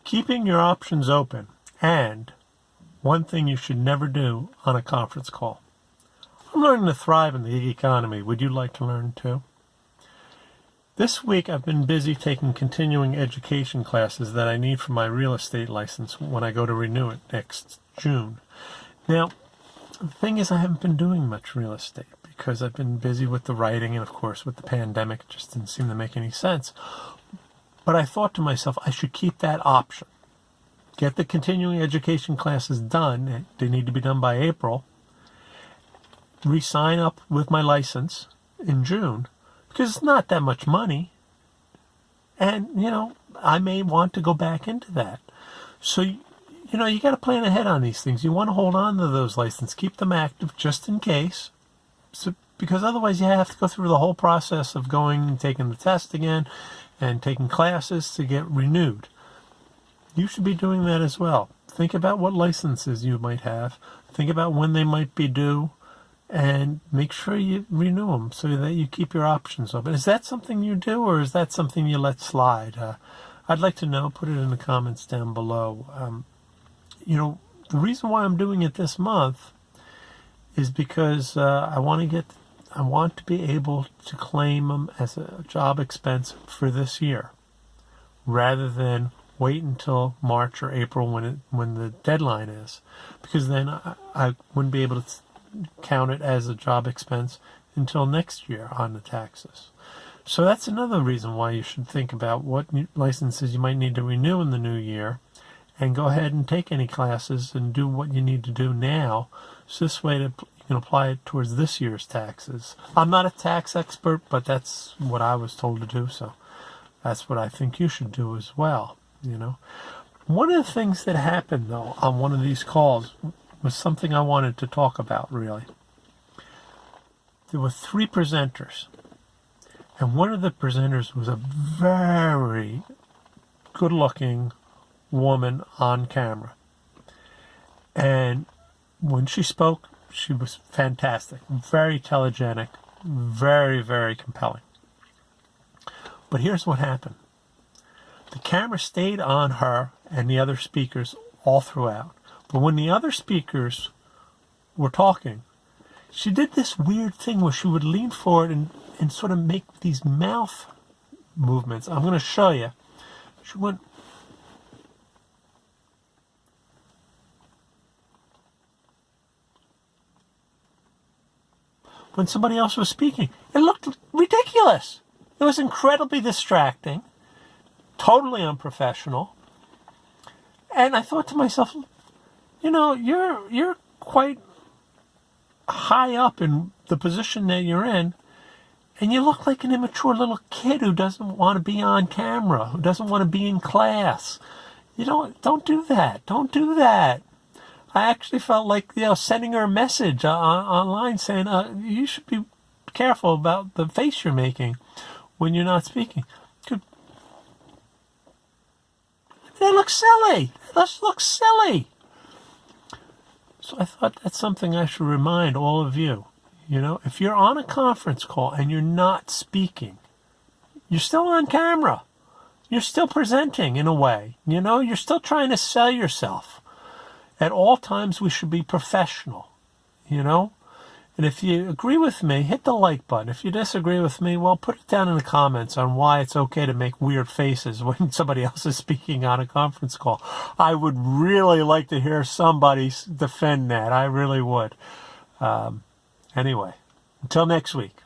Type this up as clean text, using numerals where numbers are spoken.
keeping your options open, and one thing you should never do on a conference call. I'm learning to thrive in the gig economy. Would you like to learn too? This week I've been busy taking continuing education classes that I need for my real estate license when I go to renew it next June. Now, the thing is I haven't been doing much real estate because I've been busy with the writing, and of course with the pandemic it just didn't seem to make any sense. But I thought to myself I should keep that option. Get the continuing education classes done. They need to be done by April. Re-sign up with my license in June. Because it's not that much money. And, I may want to go back into that. So, you got to plan ahead on these things. You want to hold on to those licenses. Keep them active just in case. Because otherwise you have to go through the whole process of going and taking the test again and taking classes to get renewed. You should be doing that as well. Think about what licenses you might have. Think about when they might be due. And make sure you renew them so that you keep your options open. Is that something you do, or is that something you let slide? I'd like to know. Put it in the comments down below. The reason why I'm doing it this month is because I want to be able to claim them as a job expense for this year, rather than wait until March or April when the deadline is, because then I wouldn't be able to count it as a job expense until next year on the taxes. So that's another reason why you should think about what licenses you might need to renew in the new year, and go ahead and take any classes and do what you need to do now, so this way you can apply it towards this year's taxes. I'm not a tax expert, but that's what I was told to do, so that's what I think you should do as well. One of the things that happened though on one of these calls was something I wanted to talk about, really. There were 3 presenters, and one of the presenters was a very good-looking woman on camera. And when she spoke, she was fantastic, very telegenic, very, very compelling. But here's what happened. The camera stayed on her and the other speakers all throughout. But when the other speakers were talking, she did this weird thing where she would lean forward and sort of make these mouth movements. I'm going to show you. She went... When somebody else was speaking, it looked ridiculous. It was incredibly distracting, totally unprofessional. And I thought to myself, you're quite high up in the position that you're in, and you look like an immature little kid who doesn't want to be on camera, who doesn't want to be in class. Don't do that. Don't do that. I actually felt like, sending her a message online saying, you should be careful about the face you're making when you're not speaking. That looks silly. That looks silly. So I thought that's something I should remind all of you. If you're on a conference call and you're not speaking, you're still on camera. You're still presenting in a way. You're still trying to sell yourself. At all times, we should be professional. And if you agree with me, hit the like button. If you disagree with me, well, put it down in the comments on why it's okay to make weird faces when somebody else is speaking on a conference call. I would really like to hear somebody defend that. I really would. Anyway, until next week.